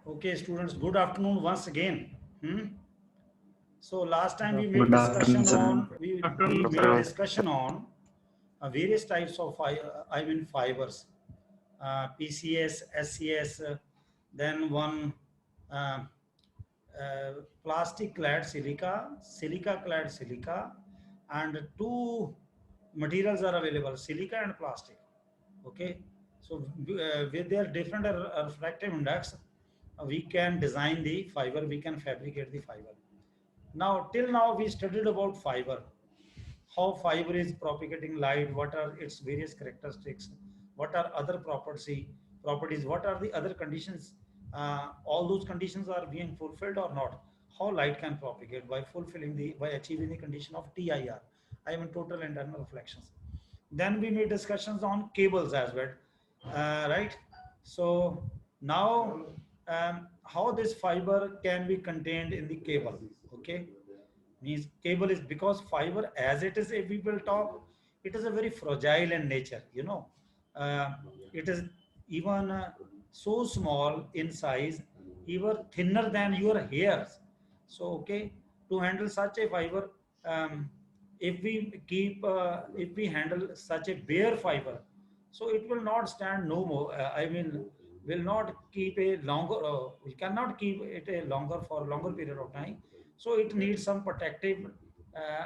Okay, students, good afternoon once again. So last time we made Good afternoon, discussion sir. on we Afternoon, made sir. discussion on various types of fibers, PCS, SCS, then one uh, plastic clad silica, silica clad silica, and two materials are available: silica and plastic. Okay, so with their different refractive index, we can design the fiber, we can fabricate the fiber. Now, till now, we studied about fiber, how fiber is propagating light, what are its various characteristics, what are other properties, what are the other conditions, all those conditions are being fulfilled or not, how light can propagate by by achieving the condition of TIR, I mean total internal reflections. Then we made discussions on cables as well, right? So now, how this fiber can be contained in the cable, okay? Means cable is because fiber as it is, if we will talk, it is a very fragile in nature, uh, it is even so small in size, even thinner than your hairs. So okay, to handle such a fiber, if we handle such a bare fiber, so it will not stand no more, I mean will not keep a longer, we cannot keep it a longer for longer period of time. So it needs some protective,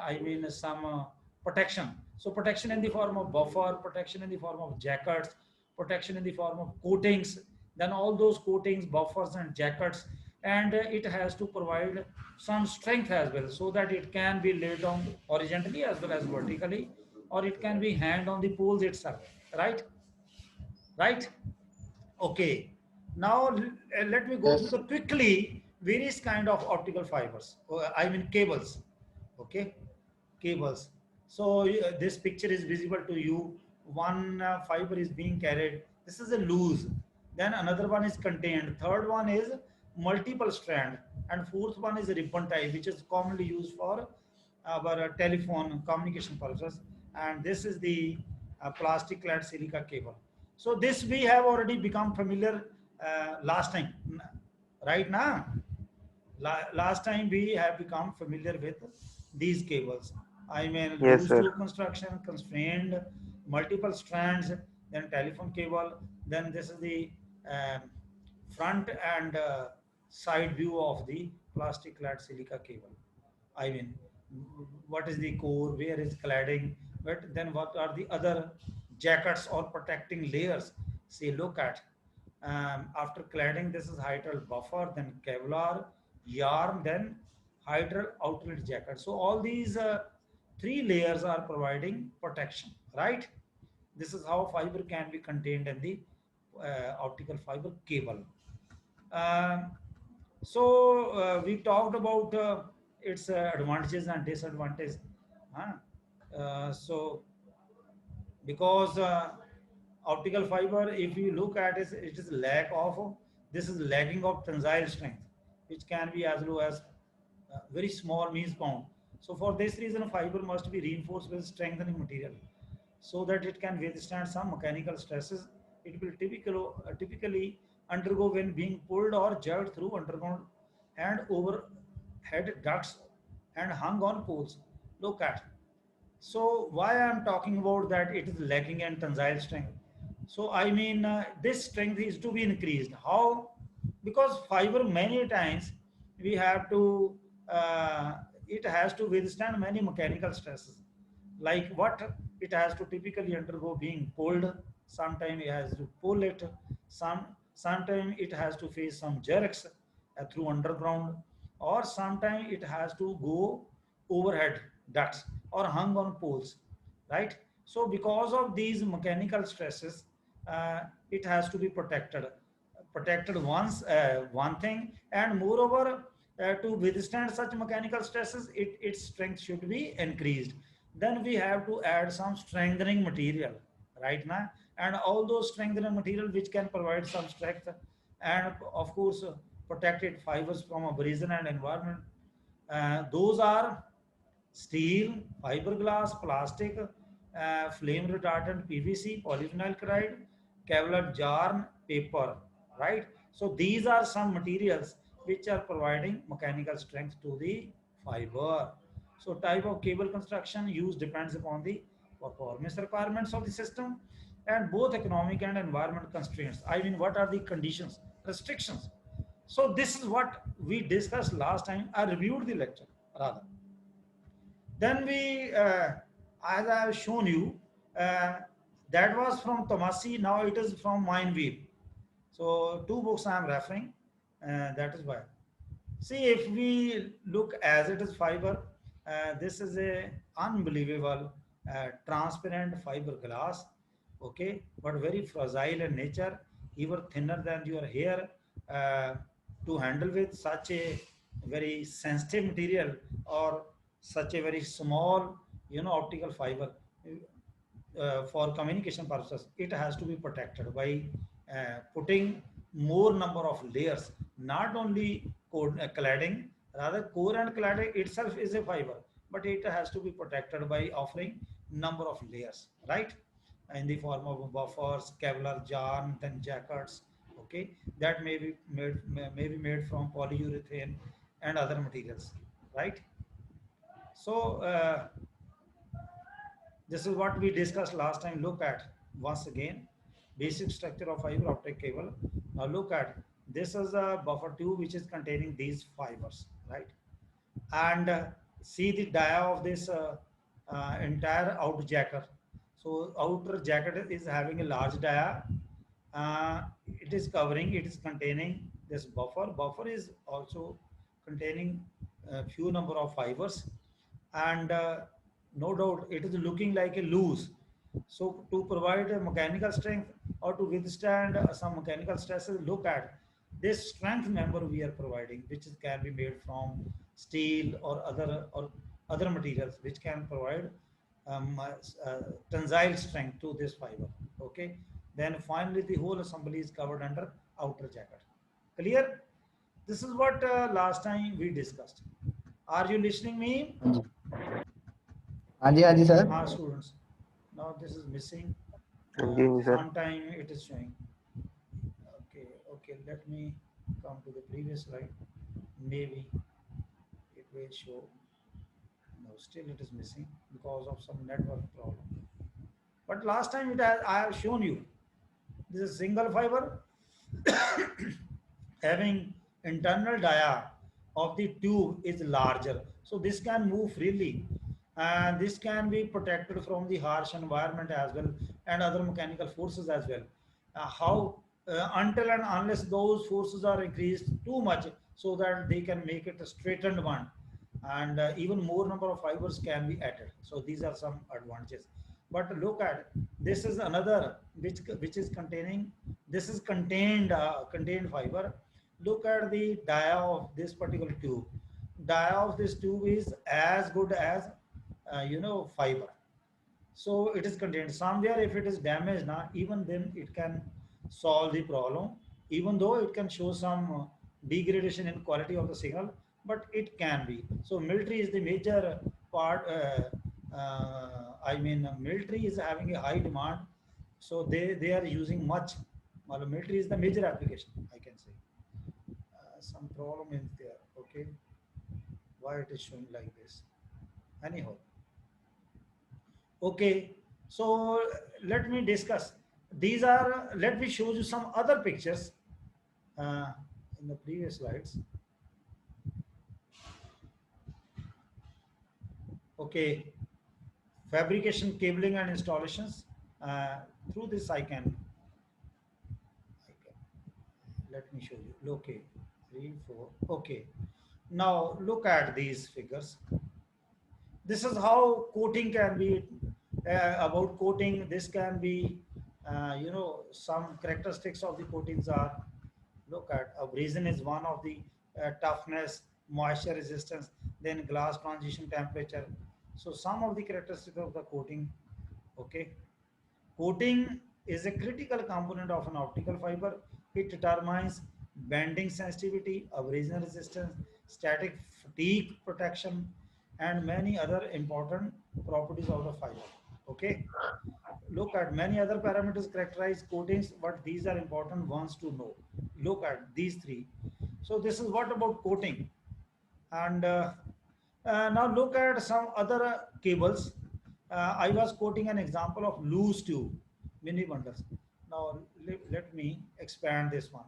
I mean some protection. So protection in the form of buffer, protection in the form of jackets, protection in the form of coatings, then all those coatings, buffers and jackets, and it has to provide some strength as well, so that it can be laid down horizontally as well as vertically, or it can be hanged on the poles itself, right? Right. Okay, now let me go through Yes, the quickly various kind of optical fibers. I mean cables. Okay, cables. So this picture is visible to you. One fiber is being carried. This is a loose. Then another one is contained. Third one is multiple strand, and fourth one is a ribbon type, which is commonly used for our telephone communication purposes. And this is the plastic clad silica cable. So this we have already become familiar last time, right now. Last time we have become familiar with these cables. I mean Yes, loose sir. through construction, constrained, multiple strands, then telephone cable. Then this is the um, front and side view of the plastic clad silica cable. I mean, what is the core, where is cladding, but then what are the other jackets or protecting layers? See, look at, after cladding, this is hydral buffer, then Kevlar, yarn, then hydral outlet jacket. So all these three layers are providing protection, right? This is how fiber can be contained in the optical fiber cable. Um, we talked about its advantages and disadvantages. Huh? So because optical fiber, if you look at it, it is lack of, this is lacking of tensile strength, which can be as low as very small means pound. So for this reason, fiber must be reinforced with strengthening material so that it can withstand some mechanical stresses. It will typically undergo when being pulled or jerked through underground and overhead ducts and hung on poles. Look at. So why I'm talking about that it is lacking in tensile strength. So I mean this strength is to be increased. How? Because fiber many times we have to it has to withstand many mechanical stresses. Like what? It has to typically undergo being pulled. Sometimes it has to pull it. Sometimes it has to face some jerks through underground, or sometimes it has to go overhead ducts or hung on poles, right? So because of these mechanical stresses, it has to be protected once, one thing, and moreover, to withstand such mechanical stresses, its strength should be increased. Then we have to add some strengthening material, right now, and all those strengthening material which can provide some strength, and of course protected fibers from abrasion and environment. Those are steel, fiberglass, plastic, flame retardant PVC, polyvinyl chloride, Kevlar yarn, paper, right? So these are some materials which are providing mechanical strength to the fiber. So type of cable construction used depends upon the performance requirements of the system and both economic and environment constraints. I mean, what are the conditions, restrictions? So this is what we discussed last time. I reviewed the lecture rather. Then as I have shown you, uh, that was from Tomasi. Now it is from Mindweave. So two books I am referring. That is why. See, if we look as it is fiber, this is a unbelievable transparent fiberglass, okay, but very fragile in nature, even thinner than your hair. Uh, to handle with such a very sensitive material or such a very small, optical fiber, for communication purposes, it has to be protected by putting more number of layers, not only cladding, rather core and cladding itself is a fiber, but it has to be protected by offering number of layers, right? In the form of buffers, Kevlar, yarn, then jackets, okay, that may be made from polyurethane and other materials, right? So this is what we discussed last time. Look at once again basic structure of fiber optic cable. Now look at, this is a buffer tube which is containing these fibers, right? And see the dia of this entire outer jacket. So outer jacket is having a large dia. It is covering, it is containing this buffer. Buffer is also containing a few number of fibers, and no doubt it is looking like a loose. So to provide a mechanical strength or to withstand some mechanical stresses, look at this strength member we are providing, which can be made from steel or other materials, which can provide tensile strength to this fiber. Okay. Then finally, the whole assembly is covered under outer jacket. Clear? This is what last time we discussed. Are you listening me? हाँ जी, हाँ जी, हाँ जी sir. Ah, students. Now this is missing. हाँ जी sir. Sometime it is showing. Okay, okay. Let me come to the previous slide. Maybe it will show. No, still it is missing because of some network problem. But last time I have shown you. This is single fiber having internal dia of the tube is larger, so this can move freely, and this can be protected from the harsh environment as well and other mechanical forces as well. How Until and unless those forces are increased too much so that they can make it a straightened one, and even more number of fibers can be added. So these are some advantages. But look at, this is another which is containing, this is contained fiber. Look at the dia of this particular tube. Dia of this tube is as good as fiber. So it is contained somewhere. If it is damaged now, even then it can solve the problem, even though it can show some degradation in quality of the signal, but it can be. So military is the major part. I mean, military is having a high demand, so they are using much. Well, military is the major application, I can say. Some problem is there. Okay, why it is showing like this? Anyhow, okay. So let me discuss. These are. Let me show you some other pictures uh, in the previous slides. Okay, fabrication, cabling, and installations. Through this, I can. Let me show you. Okay, 3, 4. Okay. Now look at these figures. This is how coating can be. About coating, this can be. Some characteristics of the coatings are. Look at abrasion is one of the toughness, moisture resistance, then glass transition temperature. So some of the characteristics of the coating. Okay, coating is a critical component of an optical fiber. It determines bending sensitivity, abrasion resistance, static fatigue protection, and many other important properties of the fiber. Okay. look at many other parameters characterize coatings, but these are important ones to know. Look at these three. So this is what about coating. And now look at some other cables. I was quoting an example of loose tube, mini bundles. Now let me expand this one.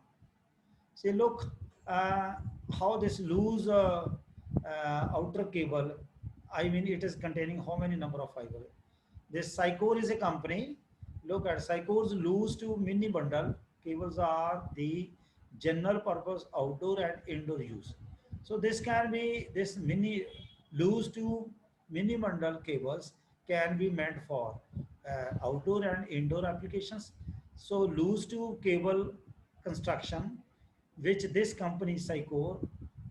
See, look how this loose outer cable, I mean, it is containing how many number of fiber. This Sycor is a company. Look at Sycor's loose to mini bundle cables are the general purpose outdoor and indoor use. So this can be this mini loose to mini bundle cables can be meant for outdoor and indoor applications. So loose to cable construction, which this company Sycor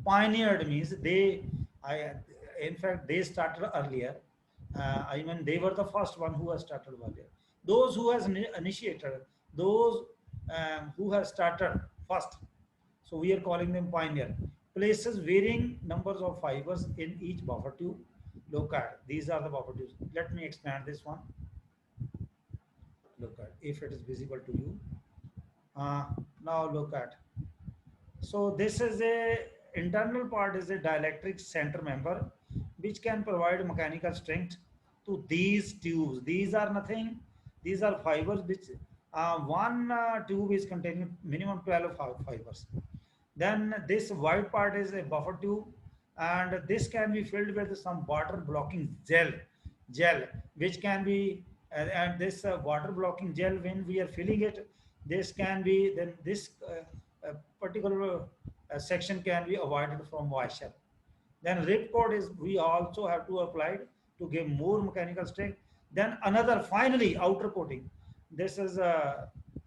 pioneered, means I, in fact, they started earlier. I mean, they were the first one who has started earlier. Those who has initiated, those who have started first. So we are calling them pioneer. Places varying numbers of fibers in each buffer tube. Look at these are the buffer tubes. Let me expand this one. Look at if it is visible to you. Now look at. So this is a internal part is a dielectric center member which can provide mechanical strength to these tubes. These are nothing. These are fibers which one tube is containing minimum 12 fibers. Then this white part is a buffer tube, and this can be filled with some water blocking gel which can be and this water blocking gel, when we are filling it, this can be then this particular section can be avoided from washer. Then rip coat is we also have to apply it to give more mechanical strength. Then another finally outer coating. This is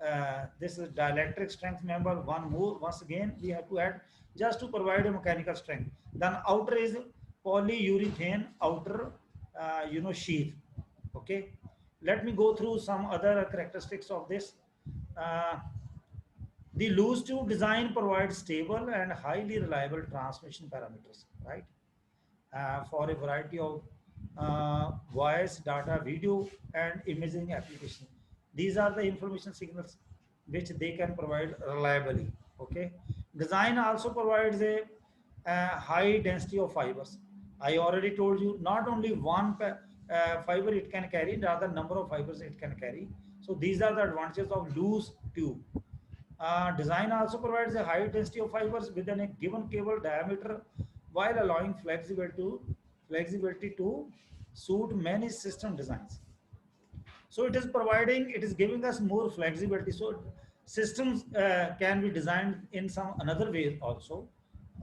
dielectric strength member. One more once again we have to add just to provide a mechanical strength. Then outer is polyurethane outer sheath. Okay, let me go through some other characteristics of this. Uh, the loose tube design provides stable and highly reliable transmission parameters, right? For a variety of voice, data, video, and imaging applications. These are the information signals which they can provide reliably. Okay. Design also provides a high density of fibers. I already told you not only one fiber it can carry, rather number of fibers it can carry. So these are the advantages of loose tube. Design also provides a high density of fibers within a given cable diameter while allowing flexibility to suit many system designs. So it is giving us more flexibility. So systems can be designed in some another way also.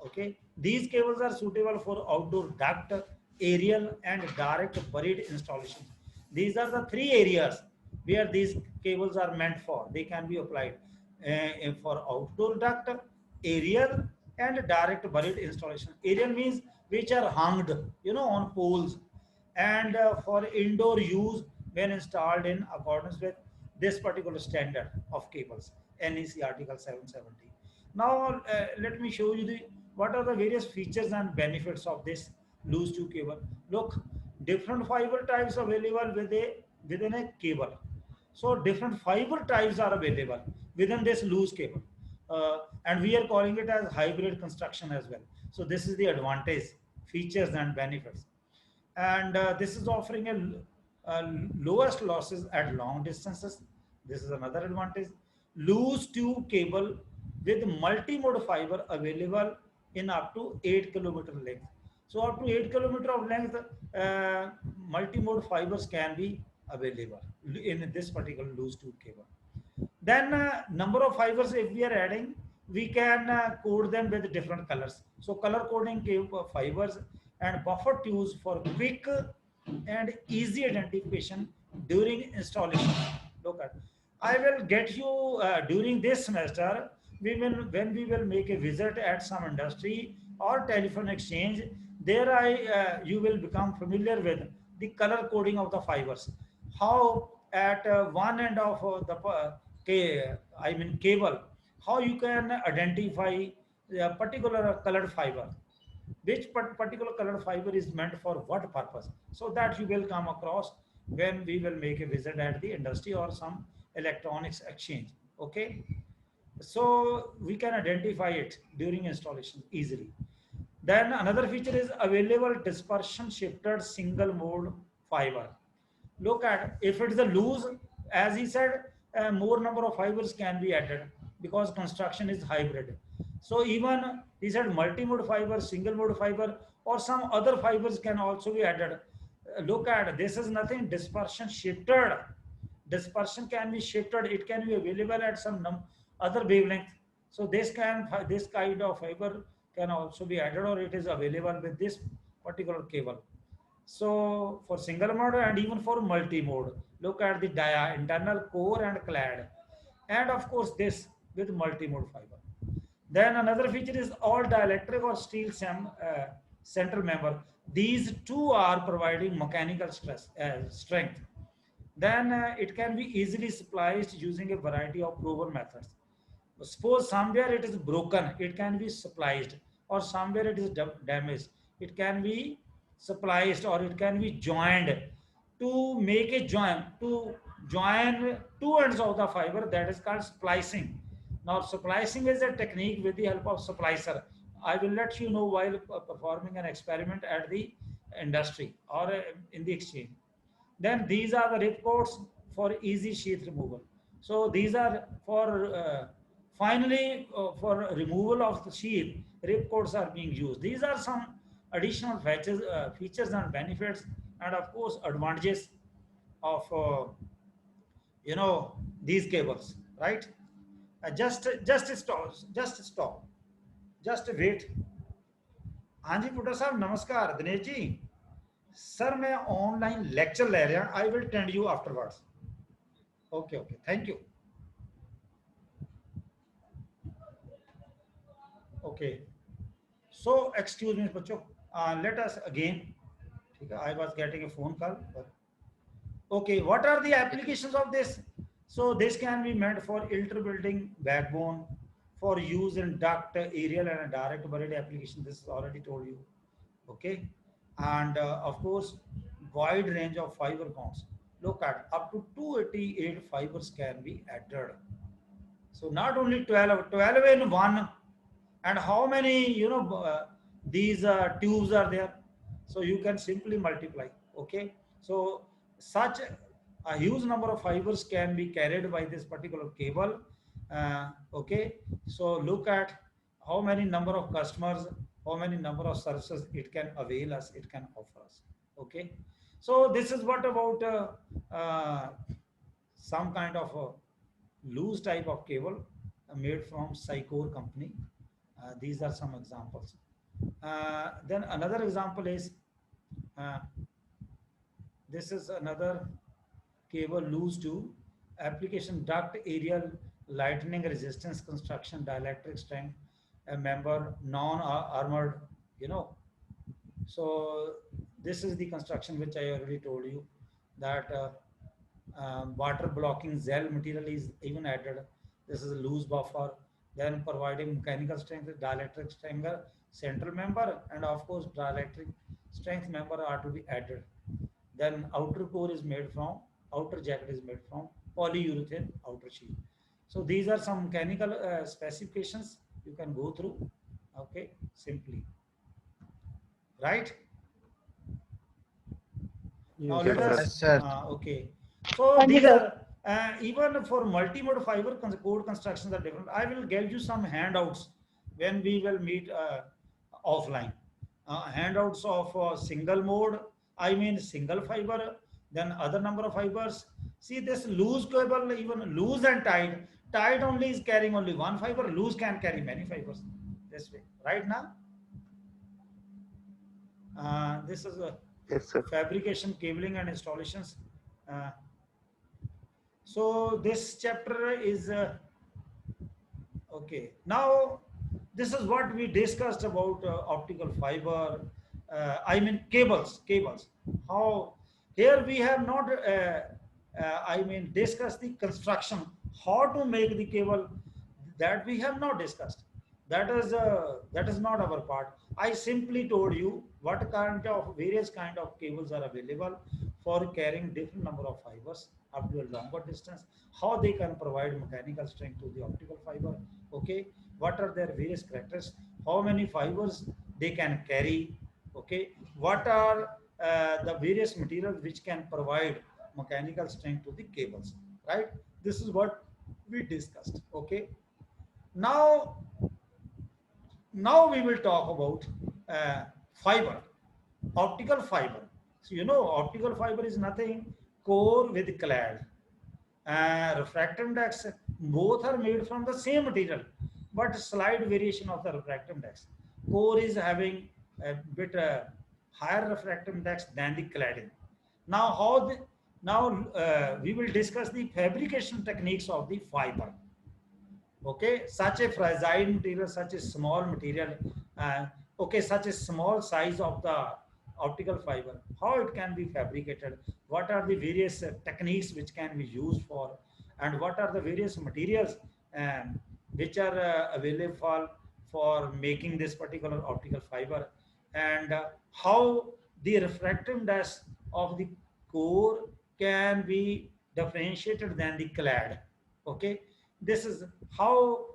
Okay, these cables are suitable for outdoor duct, aerial, and direct buried installations. These are the three areas where these cables are meant for. They can be applied for outdoor duct, aerial, and direct buried installation. Aerial means which are hung, on poles, and for indoor use when installed in accordance with this particular standard of cables, NEC Article 770. Now let me show you the what are the various features and benefits of this loose tube cable. Look, different fiber types available within a cable. So different fiber types are available within this loose cable, and we are calling it as hybrid construction as well. So this is the advantage, features, and benefits. And this is offering lowest losses at long distances. This is another advantage. Loose tube cable with multi-mode fiber available in up to 8 kilometer length. So up to 8 kilometer of length, multi-mode fibers can be available in this particular loose tube cable. Then number of fibers, if we are adding, we can code them with different colors. So color coding fibers and buffer tubes for quick and easy identification during installation. Look at, I will get you during this semester. When we will make a visit at some industry or telephone exchange, there you will become familiar with the color coding of the fibers. How at one end of cable, how you can identify a particular colored fiber, which particular colored fiber is meant for what purpose, so that you will come across when we will make a visit at the industry or some electronics exchange. Okay, so we can identify it during installation easily. Then another feature is available dispersion shifted single mode fiber. Look at, if it is a loose, as he said, more number of fibers can be added because construction is hybrid. So even he said multi-mode fiber, single mode fiber, or some other fibers can also be added. Look at, this is nothing dispersion shifted. Dispersion can be shifted. It can be available at some other wavelength. So this kind of fiber can also be added, or it is available with this particular cable. So for single mode and even for multi-mode, look at the dia, internal core and clad, and of course this with multi-mode fiber. Then another feature is all dielectric or steel central member. These two are providing mechanical strength. Then it can be easily spliced using a variety of proven methods. Suppose somewhere it is broken, it can be spliced, or somewhere it is damaged, it can be spliced, or it can be joined to make a join, to join two ends of the fiber, that is called splicing. Now splicing is a technique with the help of splicer. I will let you know while performing an experiment at the industry or in the exchange. Then these are the rip codes for easy sheath removal. So these are for finally for removal of the sheath, rip codes are being used. These are some additional features and benefits, and of course advantages of these cables, right? Just stop, just wait. हाँ जी पुट्टा साहब नमस्कार Dinesh ji sir मैं online lecture ले रहा I will tend you afterwards okay okay thank you okay so excuse me बच्चों let us again ठीक है I was getting a phone call okay what are the applications of this so this can be meant for filter building backbone for use in duct aerial and direct buried application this is already told you okay and of course wide range of fiber counts look at up to 288 fibers can be added so not only 12 in one and how many these tubes are there so you can simply multiply okay so such a huge number of fibers can be carried by this particular cable okay so look at how many number of customers how many number of services it can avail us it can offer us okay so this is what about some kind of a loose type of cable made from Sycor company these are some examples then another example is uh, this is another cable loose to application duct aerial lightning resistance construction dielectric strength a member non-armored you know so this is the construction which I already told you that water blocking gel material is even added this is a loose buffer then providing mechanical strength dielectric strength central member and of course dielectric strength member are to be added then outer core is made from outer jacket is made from polyurethane outer sheet so these are some mechanical specifications you can go through okay simply right now Yes, let sir. us Yes, sir. okay so these are even for multi-mode fiber code constructions are different I will give you some handouts when we will meet offline handouts of single mode I mean single fiber then other number of fibers see this loose cable even loose and tight only is carrying only one fiber loose can carry many fibers this way right now this is a Yes, sir. fabrication cabling and installations uh, so this chapter is okay now this is what we discussed about optical fiber I mean cables how here we have not I mean discussed the construction how to make the cable that we have not discussed that is not our part. I simply told you what kind of various kind of cables are available for carrying different number of fibers up to a longer distance, how they can provide mechanical strength to the optical fiber. Okay, what are their various characters, how many fibers they can carry. Okay, what are the various materials which can provide mechanical strength to the cables, right? This is what we discussed. Okay, now we will talk about fiber, optical fiber. So optical fiber is nothing core with clad. Refractive index, both are made from the same material, but slight variation of the refractive index. Core is having a bit higher refractive index than the cladding. Now we will discuss the fabrication techniques of the fiber. Okay, such a fragile material, such a small material, uh, okay, such a small size of the optical fiber, how it can be fabricated, what are the various techniques which can be used for, and what are the various materials which are available for making this particular optical fiber, and how the refractive index of the core can be differentiated than the clad. Okay, this is how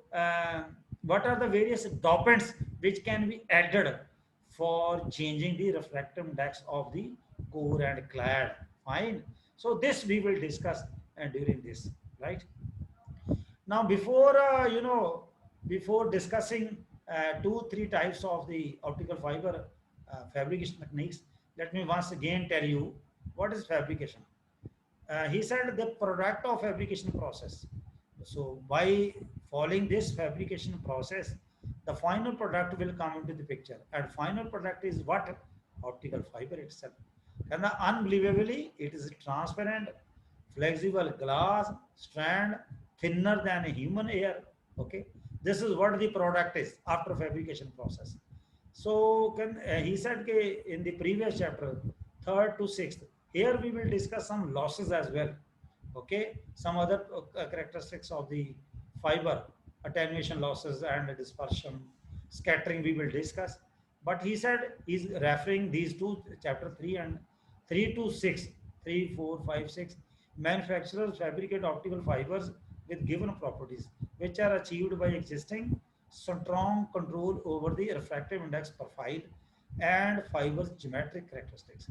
what are the various dopants which can be added for changing the refractive index of the core and clad. Fine, so this we will discuss during this, right? Now before discussing two three types of the optical fiber fabrication techniques, let me once again tell you what is fabrication. He said the product of fabrication process. So by following this fabrication process, the final product will come into the picture. And final product is what? Optical fiber itself. And unbelievably, it is transparent, flexible glass strand, thinner than a human hair. Okay, this is what the product is after fabrication process. So he said in the previous chapter, third to sixth, here we will discuss some losses as well. Okay, some other characteristics of the fiber, attenuation losses and dispersion, scattering we will discuss. But he said he's referring these two, chapter 3 and 3 to 6, 3, 4, 5, 6. Manufacturers fabricate optical fibers with given properties, which are achieved by existing strong control over the refractive index profile and fiber's geometric characteristics.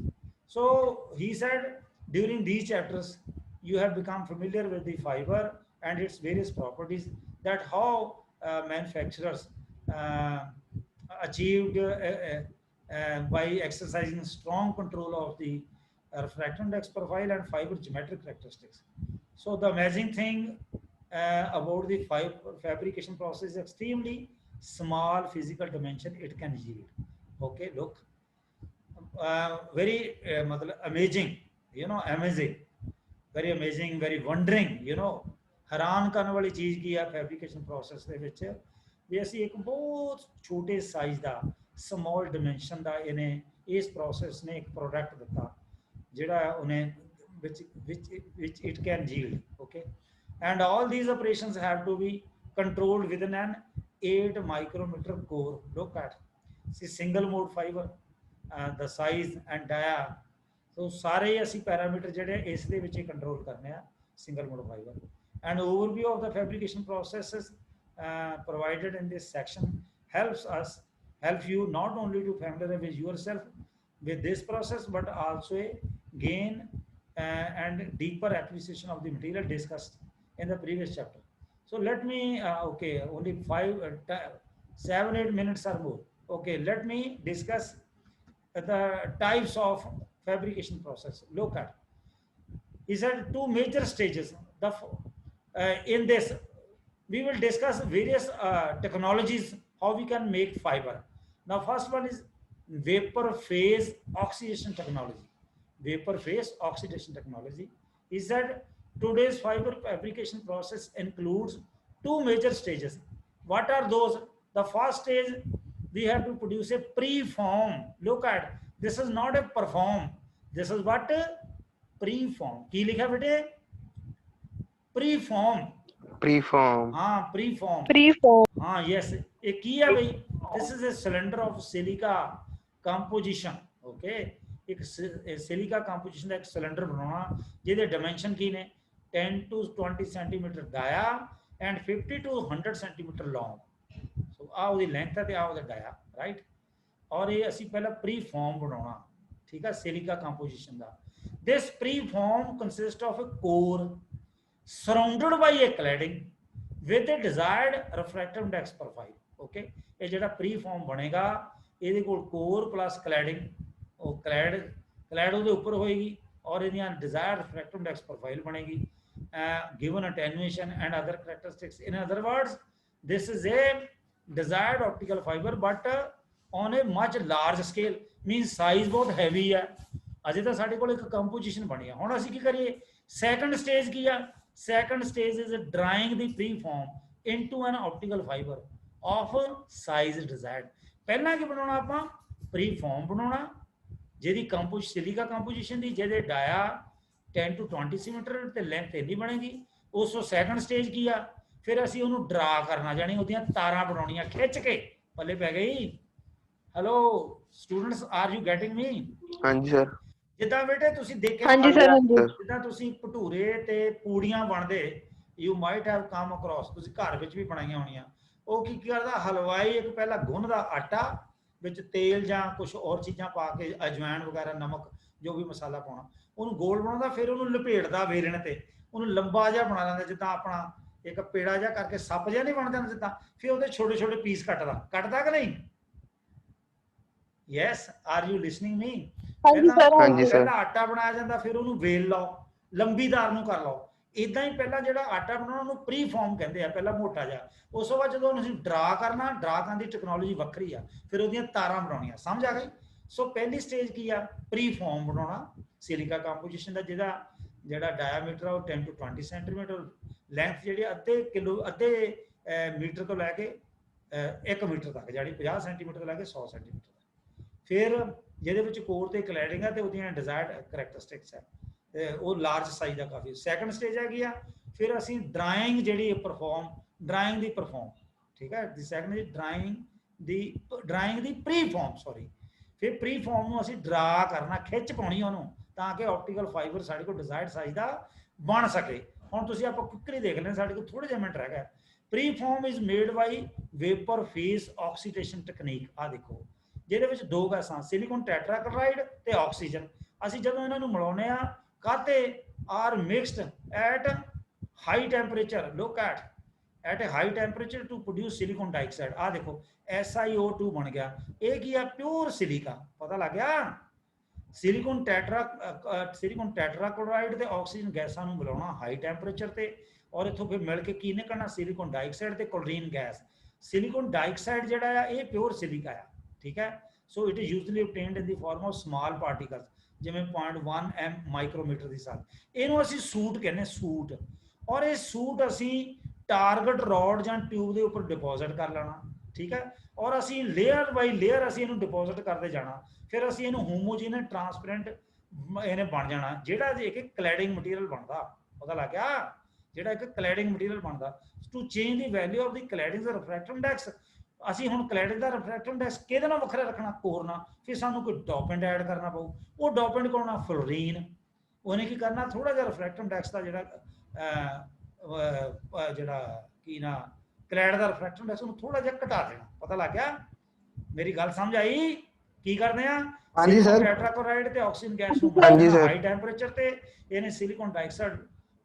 So he said during these chapters, you have become familiar with the fiber and its various properties, that how manufacturers uh, achieved by exercising strong control of the refractive index profile and fiber geometric characteristics. So the amazing thing about the fiber fabrication process is extremely small physical dimension it can yield. Okay, look, very amazing, amazing, very amazing, very wondering, ਹੈਰਾਨ ਕਰਨ ਵਾਲੀ ਚੀਜ਼ ਕੀ ਆ fabrication process ਦੇ ਵਿੱਚ, ਵੀ ਅਸੀਂ ਇੱਕ ਬਹੁਤ ਛੋਟੇ ਸਾਈਜ਼ ਦਾ ਸਮੋਲ ਡਿਮੈਂਸ਼ਨ ਦਾ ਇਹਨੇ ਇਸ ਪ੍ਰੋਸੈਸ ਨੇ ਇੱਕ ਪ੍ਰੋਡਕਟ ਦਿੱਤਾ ਜਿਹੜਾ ਉਹਨੇ which it can yield. Okay, and all these operations have to be controlled within an 8 micrometer core. Look at, see, single mode fiber, the size and dia. So ਸਾਰੇ ਅਸੀਂ parameter ਜਿਹੜੇ ਇਸ ਦੇ ਵਿੱਚ ਹੀ ਕੰਟਰੋਲ ਕਰਨੇ ਆ single mode fiber. And overview of the fabrication processes provided in this section help you not only to familiarize with yourself with this process, but also gain and deeper appreciation of the material discussed in the previous chapter. So let me okay, only 7-8 minutes or more. Okay, let me discuss the types of fabrication process. Look at, he said two major stages. In this we will discuss various technologies how we can make fiber. Now first one is vapor phase oxidation technology. Vapor phase oxidation technology is that today's fiber fabrication process includes two major stages. What are those? The first stage, we have to produce a preform. Look at, this is not a perform, this is what? Preform. Ki likha bete? Preform. Preform. हाँ preform, Preform. हाँ yes, एक की है भाई, this is a cylinder of silica composition, okay, एक silica composition ਦਾ ਇੱਕ cylinder ਬਣਾਉਣਾ ਜਿਹਦੇ ਡਾਈਮੈਂਸ਼ਨ ਕੀ ਨੇ 10 to 20 centimetre dia and 50 to 100 centimetre long, so ਆ ਉਹਦੀ ਲੈਂਥ ਹੈ ਤੇ ਆ ਉਹਦਾ ਡਾਇਆ, ਰਾਈਟ। ਔਰ ਇਹ ਅਸੀਂ ਪਹਿਲਾਂ ਪ੍ਰੀ ਫਾਰਮ ਬਣਾਉਣਾ, ਠੀਕ ਹੈ, ਸਿਲਿਕਾ ਕੰਪੋਜੀਸ਼ਨ ਦਾ। This preform consist of a core surrounded by a cladding with a desired refractive index profile, okay. ਇਹ ਜਿਹੜਾ ਪ੍ਰੀ ਫਾਰਮ ਬਣੇਗਾ ਇਹਦੇ ਕੋਲ ਕੋਰ ਪਲੱਸ ਕਲੈਡਿੰਗ, ਉਹ ਕਲੈਡ ਉਹਦੇ ਉੱਪਰ ਹੋਏਗੀ ਔਰ ਇਹਦੀਆਂ ਡਿਜ਼ਾਇਰਡ ਰਿਫਰੈਕਟਿਵ ਇੰਡੈਕਸ ਪ੍ਰੋਫਾਈਲ ਬਣੇਗੀ, given attenuation and other characteristics. In other words, this is a desired optical fiber but on a much large scale, means size बहुत heavy है। अजे तो साढ़े को एक composition बनी है। हुण असीं की करिए, second stage की है, second stage is drying the preform into an optical fiber of size desired। पहला की बनाना आपां preform बनाना ਜਿਹਦੀ ਸਿਲਿਕਾ ਕੰਪੋਜੀਸ਼ਨ ਦੀ, ਜਿਹਦੇ ਡਾਇਆ 10 to 20 ਸੈਂਟੀਮੀਟਰ ਤੇ ਲੈਂਥ ਇੰਨੀ ਬਣੇਗੀ। ਉਸ ਤੋਂ ਸੈਕੰਡ ਸਟੇਜ ਕੀ ਆ, ਫਿਰ ਅਸੀਂ ਉਹਨੂੰ ਡਰਾ ਕਰਨਾ, ਜਾਨੀ ਉਹਦੀਆਂ ਤਾਰਾਂ ਬਣਾਉਣੀਆਂ ਖਿੱਚ ਕੇ, ਪੱਲੇ ਪੈ ਗਈ। Hello students, are you getting me? ਹਾਂਜੀ ਸਰ। ਜਿੱਦਾਂ ਬੇਟੇ ਤੁਸੀਂ ਦੇਖਿਆ, ਹਾਂਜੀ ਸਰ, ਹਾਂਜੀ। ਜਿੱਦਾਂ ਤੁਸੀਂ ਭਟੂਰੇ ਤੇ ਪੂੜੀਆਂ ਬਣਦੇ, you might have come across, ਤੁਸੀਂ ਘਰ ਵਿੱਚ ਵੀ ਬਣਾਈਆਂ ਹੋਣੀਆਂ। ਉਹ ਕੀ ਕਰਦਾ, ਹਲਵਾਈ ਇੱਕ ਪਹਿਲਾਂ ਗੁੰਨਦਾ ਆਟਾ, ਵਿੱਚ ਤੇਲ ਜਾਂ ਕੁਝ ਹੋਰ ਚੀਜ਼ਾਂ ਪਾ ਕੇ, ਅਜਵਾਇਣ ਵਗੈਰਾ, ਨਮਕ, ਜੋ ਵੀ ਮਸਾਲਾ ਪਾਉਣਾ, ਉਹਨੂੰ ਗੋਲ ਬਣਾਉਂਦਾ, ਫਿਰ ਉਹਨੂੰ ਲਪੇਟਦਾ ਵੇਲਣ ਤੇ, ਉਹਨੂੰ ਲੰਬਾ ਜਿਹਾ ਬਣਾ ਲੈਂਦਾ, ਜਿੱਦਾਂ ਆਪਣਾ ਇੱਕ ਪੇੜਾ ਜਿਹਾ ਕਰਕੇ ਸੱਪ ਜਿਹਾ ਨਹੀਂ ਬਣ ਜਾਂਦਾ ਜਿੱਦਾਂ, ਫਿਰ ਉਹਦੇ ਛੋਟੇ ਛੋਟੇ ਪੀਸ ਕੱਟਦਾ ਕਿ ਨਹੀਂ? ਯੈਸ, ਆਰ ਯੂ ਲਿਸਨਿੰਗ ਮੀ? ਪਹਿਲਾਂ ਆਟਾ ਬਣਾਇਆ ਜਾਂਦਾ, ਫਿਰ ਉਹਨੂੰ ਵੇਲ ਲਓ, ਲੰਬੀਦਾਰ ਨੂੰ ਕਰ ਲਓ। ਇਦਾਂ ਹੀ ਪਹਿਲਾਂ ਜਿਹੜਾ ਆਟਾ ਬਣਾਉਣਾ ਉਹਨੂੰ ਪ੍ਰੀ ਫਾਰਮ ਕਹਿੰਦੇ ਆ, ਪਹਿਲਾਂ ਮੋਟਾ ਜਿਹਾ। ਉਸ ਤੋਂ ਬਾਅਦ ਜਦੋਂ ਅਸੀਂ ਡਰਾ ਕਰਨਾ, ਡਰਾ ਕਰਨ ਦੀ ਟੈਕਨੋਲੋਜੀ ਵੱਖਰੀ ਆ, ਫਿਰ ਉਹਦੀਆਂ ਤਾਰਾਂ ਬਣਾਉਣੀਆਂ, ਸਮਝ ਆ ਗਈ? ਸੋ ਪਹਿਲੀ ਸਟੇਜ ਕੀ ਆ, ਪ੍ਰੀ ਫਾਰਮ ਬਣਾਉਣਾ ਸਿਲਿਕਾ ਕੰਪੋਜੀਸ਼ਨ ਦਾ, ਜਿਹੜਾ ਡਾਇਆਮੀਟਰ ਆ ਉਹ 10 to 20 ਸੈਂਟੀਮੀਟਰ, ਲੈਂਥ ਜਿਹੜੀ ਅੱਧੇ ਮੀਟਰ ਤੋਂ ਲੈ ਕੇ 1 ਮੀਟਰ ਤੱਕ, ਜਿਹੜੀ 50 ਸੈਂਟੀਮੀਟਰ ਤੋਂ ਲੈ ਕੇ 100 ਸੈਂਟੀਮੀਟਰ ਤੱਕ। ਫਿਰ ਜਿਹਦੇ ਵਿੱਚ ਕੋਰ ਤੇ ਕਲੈਡਿੰਗ ਆ ਤੇ ਉਹਦੀਆਂ ਡਿਜ਼ਾਇਰਡ ਕਰੈਕਟਰਿਸਟਿਕਸ ਹੈ, ਉਹ ਲਾਰਜ ਸਾਈਜ਼ ਦਾ ਕਾਫੀ। ਸੈਕੰਡ ਸਟੇਜ ਹੈਗੀ ਆ, ਫਿਰ ਅਸੀਂ ਡਰਾਇੰਗ ਜਿਹੜੀ ਡਰਾਇੰਗ ਦੀ ਪਰਫਾਰਮ, ਠੀਕ ਹੈ, ਦੀ second is drawing the pre farm, sorry. ਫਿਰ ਪ੍ਰੀ ਫਾਰਮ ਨੂੰ ਅਸੀਂ ਡਰਾ ਕਰਨਾ, ਖਿੱਚ ਪਾਉਣੀ ਉਹਨੂੰ, ਤਾਂ ਕਿ ਆਪਟੀਕਲ ਫਾਈਬਰ ਸਾਡੇ ਕੋਲ ਡਿਜ਼ਾਇਰਡ ਸਾਈਜ਼ ਦਾ ਬਣ ਸਕੇ। ਹੁਣ ਤੁਸੀਂ ਆਪਾਂ ਕੁੱਕਰੀ ਦੇਖ ਲੈਣ, ਸਾਡੇ ਕੋਲ ਥੋੜੇ ਜਿਹੇ ਮਿੰਟ ਰਹਿ ਗਏ। Preform is made by vapour phase oxidation technique. ਆ ਦੇਖੋ, ਜਿਹਦੇ ਵਿੱਚ ਦੋ ਗੈਸਾਂ ਸਿਲੀਕਨ ਟੈਟਰਾਕਲਾਈਡ ਤੇ ਆਕਸੀਜਨ, ਅਸੀਂ ਜਦੋਂ ਇਹਨਾਂ ਨੂੰ ਮਿਲਾਉਂਦੇ ਆ, ਕਾਤੇ are mixed at high temperature, look at a high temperature to produce silicon dioxide। ਆ ਦੇਖੋ SiO2 ਬਣ ਗਿਆ, ਇਹ ਕੀ ਆ, ਪਿਓਰ ਸਿਲਿਕਾ, ਪਤਾ ਲੱਗ ਗਿਆ? ਸਿਲੀਕਨ ਟੈਟਰਾਕਲੋਰਾਈਡ ਤੇ ਆਕਸੀਜਨ ਗੈਸਾਂ ਨੂੰ ਮਿਲਾਉਣਾ ਹਾਈ ਟੈਂਪਰੇਚਰ ਤੇ, ਔਰ ਇੱਥੋਂ ਫਿਰ ਮਿਲ ਕੇ ਕੀ ਨਿਕਲਣਾ, ਸਿਲੀਕਨ ਡਾਈਆਕਸਾਈਡ ਤੇ ਕਲੋਰੀਨ ਗੈਸ। ਸਿਲੀਕਨ ਡਾਈਆਕਸਾਈਡ ਜਿਹੜਾ ਆ ਇਹ ਪਿਓਰ ਸਿਲਿਕਾ ਆ, ਠੀਕ ਹੈ। So it is usually obtained in the form of small particles, ਜਿਵੇਂ 0.1 m ਮਾਈਕਰੋਮੀਟਰ ਦੀ ਸਾਲ। ਇਹਨੂੰ ਅਸੀਂ ਸੂਟ ਕਹਿੰਦੇ, ਸੂਟ। ਔਰ ਇਹ ਸੂਟ ਅਸੀਂ ਟਾਰਗੇਟ ਰੋਡ ਜਾਂ ਟਿਊਬ ਦੇ ਉੱਪਰ ਡਿਪੋਜ਼ਿਟ ਕਰ ਲੈਣਾ, ਠੀਕ ਹੈ। ਔਰ ਅਸੀਂ ਲੇਅਰ ਬਾਈ ਲੇਅਰ ਅਸੀਂ ਇਹਨੂੰ ਡਿਪੋਜ਼ਿਟ ਕਰਦੇ ਜਾਣਾ, ਫਿਰ ਅਸੀਂ ਇਹਨੂੰ ਹੋਮੋਜੀਨਸ ਟ੍ਰਾਂਸਪੇਰੈਂਟ ਇਹਨੇ ਬਣ ਜਾਣਾ, ਜਿਹੜਾ ਇੱਕ ਕਲੈਡਿੰਗ ਮਟੀਰੀਅਲ ਬਣਦਾ, ਪਤਾ ਲੱਗ ਗਿਆ? ਜਿਹੜਾ ਇੱਕ ਕਲੈਡਿੰਗ ਮਟੀਰੀਅਲ ਬਣਦਾ। To change the value of the cladding ਦਾ ਰਿਫਰੈਕਟਿਵ ਇੰਡੈਕਸ, ਅਸੀਂ ਹੁਣ ਕਲੈਡਿੰਗ ਦਾ ਰਿਫਰੈਕਟਿਵ ਇੰਡੈਕਸ ਕਿਹਦੇ ਨਾਲ ਵੱਖਰਾ ਰੱਖਣਾ, ਕੋਰ ਨਾਲ। ਫਿਰ ਸਾਨੂੰ ਕੋਈ ਡੋਪੈਂਟ ਐਡ ਕਰਨਾ ਪਊ, ਉਹ ਡੋਪੈਂਟ ਕੌਣ ਆ, ਫਲੋਰੀਨ। ਉਹਨੇ ਕੀ ਕਰਨਾ, ਥੋੜਾ ਜਿਹਾ ਰਿਫਰੈਕਟਿਵ ਇੰਡੈਕਸ ਦਾ ਜਿਹੜਾ ਕੀ ਨਾ ਕਲੈਡ ਦਾ ਰਿਫਰੈਕਟਿਵ ਇੰਡੈਕਸ, ਉਹਨੂੰ ਥੋੜਾ ਜਿਹਾ ਘਟਾ ਦੇਣਾ, ਪਤਾ ਲੱਗ ਗਿਆ? ਮੇਰੀ ਗੱਲ ਸਮਝ ਆਈ? ਕੀ ਕਰਦੇ ਆ, ਹਾਂਜੀ ਸਰ, ਟੈਟਰਾਕਲੋਰਾਈਡ ਤੇ ਆਕਸੀਜਨ ਗੈਸ ਨੂੰ ਹਾਈ ਟੈਂਪਰੇਚਰ ਤੇ ਇਹਨੇ ਸਿਲੀਕਨ ਡਾਈਆਕਸਾਈਡ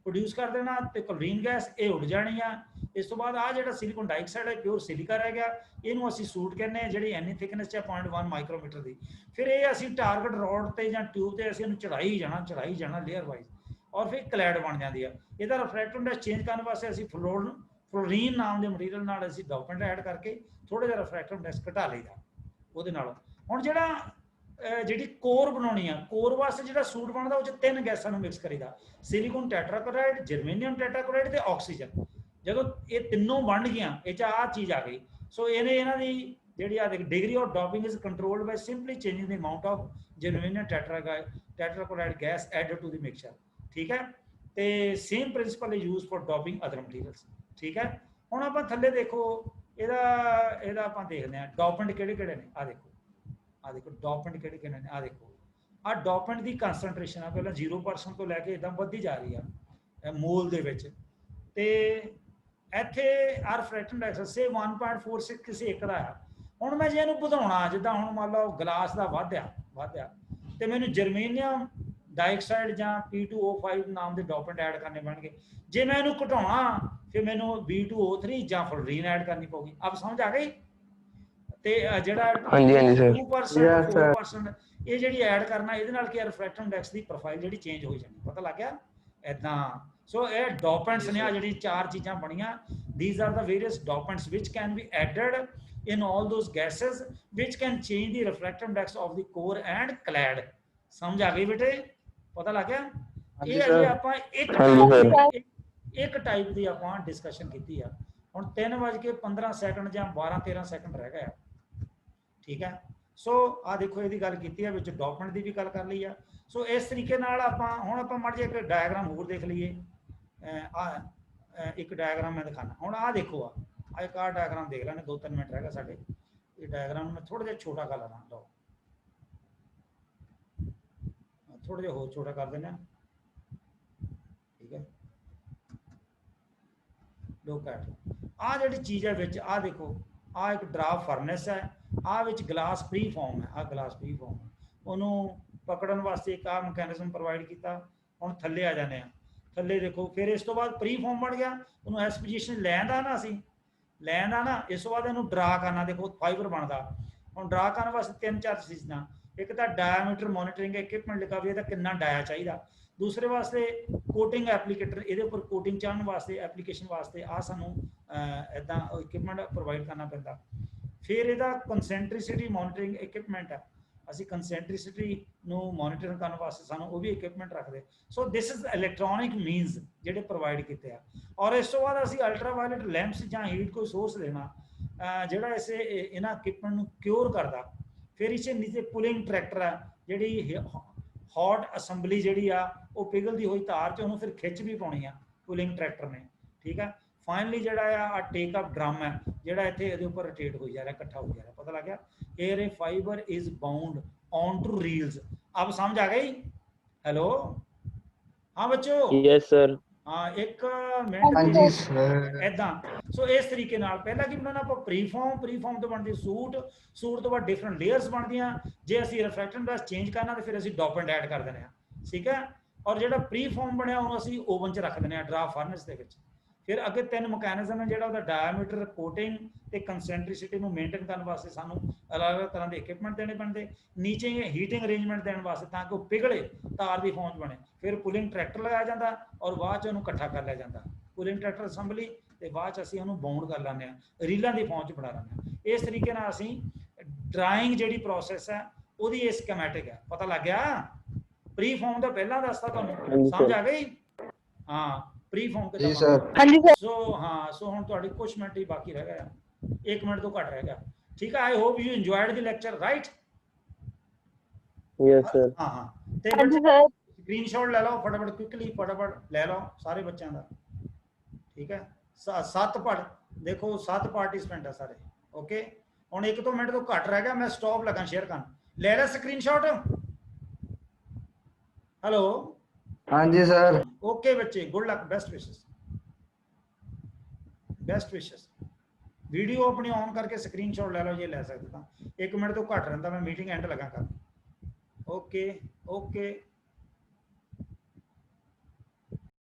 ਪ੍ਰੋਡਿਊਸ ਕਰ ਦੇਣਾ ਤੇ ਕਲੋਰੀਨ ਗੈਸ ਇਹ ਉੱਡ ਜਾਣੀ ਆ। ਇਸ ਤੋਂ ਬਾਅਦ ਆ ਜਿਹੜਾ ਸਿਲੀਕਨ ਡਾਈਆਕਸਾਈਡ ਹੈ ਪਿਓਰ ਸਿਲਿਕਾ ਰਹਿ ਗਿਆ, ਇਹਨੂੰ ਅਸੀਂ ਸੂਟ ਕਹਿੰਦੇ ਆ, ਜਿਹੜੀ ਐਨੀ ਥਿਕਨੈਸ ਚ 0.1 ਮਾਈਕਰੋਮੀਟਰ ਦੀ। ਫਿਰ ਇਹ ਅਸੀਂ ਟਾਰਗੇਟ ਰੋਡ ਤੇ ਜਾਂ ਟਿਊਬ ਤੇ ਅਸੀਂ ਇਹਨੂੰ ਚੜਾਈ ਜਾਣਾ ਲੇਅਰ ਵਾਈਜ਼, ਔਰ ਫਿਰ ਕਲੈਡ ਬਣ ਜਾਂਦੀ ਆ। ਇਹਦਾ ਰਿਫਰੈਕਟਿਵ ਇੰਡੈਕਸ ਚੇਂਜ ਕਰਨ ਵਾਸਤੇ ਅਸੀਂ ਫਲੋਰੀਨ ਨਾਮ ਦੇ ਮਟੀਰੀਅਲ ਨਾਲ ਅਸੀਂ ਡੋਪੈਂਟ ਐਡ ਕਰਕੇ ਥੋੜਾ ਜਿਹਾ ਰਿਫਰੈਕਟਿਵ ਇੰਡੈਕਸ ਘਟਾ ਲਈਦਾ ਉਹਦੇ ਨਾਲ। ਹੁਣ ਜਿਹੜੀ ਕੋਰ ਬਣਾਉਣੀ ਆ, ਕੋਰ ਵਾਸਤੇ ਜਿਹੜਾ ਸੂਟ ਬਣਦਾ ਉਹ 'ਚ 3 ਗੈਸਾਂ ਨੂੰ ਮਿਕਸ ਕਰੀਦਾ, ਸਿਲੀਕਨ ਟੈਟਰਾਕਲੋਰਾਈਡ, ਜਰਮੇਨੀਅਮ ਟੈਟਰਾਕਲੋਰਾਈਡ ਤੇ ਆਕਸੀਜਨ। ਜਦੋਂ ਇਹ ਤਿੰਨੋਂ ਬਣ ਗਈਆਂ, ਇਹ 'ਚ ਆਹ ਚੀਜ਼ ਆ ਗਈ। ਸੋ ਇਹਨਾਂ ਦੀ ਜਿਹੜੀ ਆ degree of doping is controlled by simply changing the amount of germanium tetrachloride gas added to the mixture, ਠੀਕ ਹੈ। ਤੇ same principle is used for doping other materials. ठीक है। हुण आपां थल्ले देखो ਇਹਦਾ ਇਹਦਾ ਆਪਾਂ ਦੇਖਦੇ ਹਾਂ ਡੋਪੈਂਟ ਕਿਹੜੇ ਨੇ। ਆ ਦੇਖੋ ਡੋਪੈਂਟ ਕਿਹੜੇ ਨੇ। ਆ ਦੇਖੋ ਆ ਡੋਪੈਂਟ ਦੀ ਕਨਸੈਂਟ੍ਰੇਸ਼ਨ ਆ ਪਹਿਲਾਂ 0% ਤੋਂ ਲੈ ਕੇ ਇਦਾਂ ਵੱਧਦੀ ਜਾ ਰਹੀ ਆ ਮੋਲ ਦੇ ਵਿੱਚ। ਤੇ ਇੱਥੇ ਆ ਰਿਫਰੈਕਟਿਵ ਇੰਡੈਕਸ ਸੇ 1.46 ਕਿਸੇ ਇੱਕ ਦਾ ਆ। ਹੁਣ ਮੈਂ ਜੇ ਇਹਨੂੰ ਵਧਾਉਣਾ ਜਿੱਦਾਂ ਹੁਣ ਮੰਨ ਲਓ ਗਲਾਸ ਦਾ ਵਧਿਆ ਤੇ ਮੈਨੂੰ ਜਰਮੇਨੀਅਮ ਡਾਈਆਕਸਾਈਡ ਜਾਂ P2O5 ਨਾਮ ਦੇ ਡੋਪੈਂਟ ਐਡ ਕਰਨੇ ਪੈਣਗੇ। ਜੇ मैं ਇਹਨੂੰ ਘਟਾਉਣਾ फिर मैंने B2O3 ਜਾਂ फ्लोरीन ऐड करनी पऊगी। अब समझ आ गई। ਤੇ ਜਿਹੜਾ 2% 4% ਇਹ ਜਿਹੜੀ ਐਡ ਕਰਨਾ ਇਹਦੇ ਨਾਲ ਕੀ ਰਿਫਰੈਕਟਿਵ ਇੰਡੈਕਸ ਦੀ ਪ੍ਰੋਫਾਈਲ ਜਿਹੜੀ ਚੇਂਜ ਹੋ ਜਾਣੀ। ਪਤਾ ਲੱਗ ਗਿਆ ਇਦਾਂ। ਸੋ ਇਹ ਡੋਪੈਂਟਸ ਨੇ ਆ ਜਿਹੜੀ ਚਾਰ ਚੀਜ਼ਾਂ ਬਣੀਆਂ। These are the various dopants which can be added in all those gases which can change the refractive index of the core and clad। ਸਮਝ ਆ ਗਈ ਬੇਟੇ? ਪਤਾ ਲੱਗ ਗਿਆ। ਇਹ ਅਜੇ ਆਪਾਂ ਇੱਕ ਟਾਈਪ ਦੀ ਆਪਾਂ ਡਿਸਕਸ਼ਨ ਕੀਤੀ ਆ। ਹੁਣ 3:15 ਜਾਂ 12-13 ਸੈਕਿੰਡ ਰਹਿ ਗਏ। ਠੀਕ ਹੈ। ਸੋ ਆ ਦੇਖੋ ਇਹਦੀ ਗੱਲ ਕੀਤੀ ਹੈ ਵਿੱਚ ਡੋਪੈਂਟ ਦੀ ਵੀ ਗੱਲ ਕਰ ਲਈ ਆ। ਸੋ ਇਸ ਤਰੀਕੇ ਨਾਲ ਆਪਾਂ ਹੁਣ ਆਪਾਂ ਮੜ ਜੇ ਇੱਕ ਡਾਇਗਰਾਮ ਹੋਰ ਦੇਖ ਲਈਏ। ਇੱਕ ਡਾਇਗਰਾਮ ਮੈਂ ਦਿਖਾਣਾ। ਹੁਣ ਆ ਦੇਖੋ ਆ ਇੱਕ ਡਾਇਗਰਾਮ ਦੇਖ ਲੈਣੇ। 2-3 ਮਿੰਟ ਰਹਿ ਗਏ ਸਾਡੇ। ਇਹ ਡਾਇਗਰਾਮ ਨੂੰ ਮੈਂ ਥੋੜਾ ਜਿਹਾ ਛੋਟਾ ਕਰ ਲੈਣਾ। ਲਓ ਥੋੜਾ ਜਿਹਾ ਹੋਰ ਛੋਟਾ ਕਰ ਦੇਣਾ। ਠੀਕ ਹੈ। ਲੋਕ ਆ ਜਿਹੜੀ ਚੀਜ਼ ਹੈ ਵਿੱਚ ਆ ਦੇਖੋ ਆ ਇੱਕ ਡਰਾਫਟ ਫਰਨੈਸ ਹੈ। ਆ ਵਿੱਚ ਗਲਾਸ ਪ੍ਰੀ ਫਾਰਮ ਹੈ। ਆ ਗਲਾਸ ਪ੍ਰੀ ਫਾਰਮ ਉਹਨੂੰ ਪਕੜਨ ਵਾਸਤੇ ਇੱਕ ਆ ਮੈਕੈਨਿਜ਼ਮ ਪ੍ਰੋਵਾਈਡ ਕੀਤਾ। ਹੁਣ ਥੱਲੇ ਆ ਜਾਂਦੇ ਆ। ਥੱਲੇ ਦੇਖੋ ਫਿਰ ਇਸ ਤੋਂ ਬਾਅਦ ਪ੍ਰੀ ਫਾਰਮ ਬਣ ਗਿਆ। ਉਹਨੂੰ ਇਸ ਪੋਜੀਸ਼ਨ ਲੈਣ ਦਾ ਨਾ ਅਸੀਂ ਲੈਣ ਦਾ ਨਾ ਇਸ ਤੋਂ ਬਾਅਦ ਇਹਨੂੰ ਡਰਾ ਕਰਨਾ। ਦੇਖੋ ਫਾਈਬਰ ਬਣਦਾ। ਹੁਣ ਡਰਾ ਕਰਨ ਵਾਸਤੇ 3-4 ਚੀਜ਼ਾਂ। ਇੱਕ ਤਾਂ ਡਾਇਆਮੀਟਰ ਮੋਨੀਟਰਿੰਗ ਇਕਵਿਪਮੈਂਟ ਲਿਖਾ ਵੀ ਇਹਦਾ ਕਿੰਨਾ ਡਾਇਆ ਚਾਹੀਦਾ। दूसरे वास्ते कोटिंग एप्लीकेटर ये उपर कोटिंग चाहने वास्ते एप्लीकेशन वास्ते आ सानू इदा इक्विपमेंट प्रोवाइड करना पैंदा। फिर इहदा कंसैंट्रिसिटी मॉनिटरिंग इक्विपमेंट है। असी कंसैंट्रिसिटी नू मॉनिटर करने वास्ते सानू वो भी इक्विपमेंट रखते। सो दिस इज इलैक्ट्रॉनिक मीनस जिहड़े प्रोवाइड कीते आ। और इस तो बाद असी अल्ट्रावायलेट लैंप्स जां हीट कोई सोर्स लेना जिहड़ा इसे इन्हां इक्विपमेंट नू क्योर करदा। फिर इसे नीचे पुलिंग ट्रैक्टर है जिहड़ी हॉट असैंबली जी आ पिघलती हुई तार च फिर खिच भी पानी आ पुलिंग ट्रैक्टर ने। ठीक है। फाइनली जोड़ा टेकअप ड्रम है जोड़ा इतने ये उपर रोटेट हो जा रहा इकट्ठा हो जा रहा। पता लग गया। Air a fibre is bound on to reels. अब समझ आ गई? हेलो हाँ बच्चों। Yes sir. हाँ एक मिनट इदा। सो इस तरीके पहला की बनाना आप प्रीफॉर्म तो बनती सूट तो बाद डिफरेंट लेयर्स बनदियां। जे असी रिफ्रैक्टिव इंडेक्स चेंज करना तो फिर असी डोपेंट ऐड कर देने। ठीक है। और जो प्री फॉर्म बनया उन्होंने असी ओवन च रख देने ड्राफ्ट फर्नेस के। फिर अगे 3 मकैनिज्म है जो डायमीटर कोटिंग ते कंसैंट्रिसिटी को मेनटेन करने वास्ते सानू अलग अलग तरह के इक्विपमेंट देने पैंदे। नीचे हीटिंग अरेंजमेंट देने वास्ते ताकि पिघले तार की फौज बने। फिर पुलिंग ट्रैक्टर लगाया जाता और बाद इकट्ठा कर लिया जाता। पुलिंग ट्रैक्टर असैंबली ते बाद असी बाउंड कर लैंदे आ रीलों की फौज बना लैंदे। इस तरीके असी ड्राइंग जी प्रोसैस है वो स्कीमैटिक है। पता लग गया? प्री फॉर्म तो पहला दसता तुहानू समझ आ गई? हाँ प्री फॉर्म के जी सर। सो हाँ सो हुण तुहाडे कुछ मिनट ही बाकी रह गया। 1 मिनट तो घट रह गया। ठीक है। I hope you enjoyed the lecture right? Yes sir. हाँ हाँ ते स्क्रीनशॉट ले लो फटाफट क्विकली फटाफट ले लो सारे बच्चों का। ठीक है। 7 पढ़ देखो 7 पार्टिसिपेंट है सारे। ओके हुण 1-2 मिनट तो घट रह गया। मैं स्टॉप लगा शेयर कर ले ला स्क्रीनशॉट। हेलो हाँ जी सर। ओके बच्चे good luck best wishes. Video अपनी ऑन करके स्क्रीनशॉट ले लो ये ले सकते। 1 मिनट तो घट रहा मैं मीटिंग एंड लगा कर। Okay okay.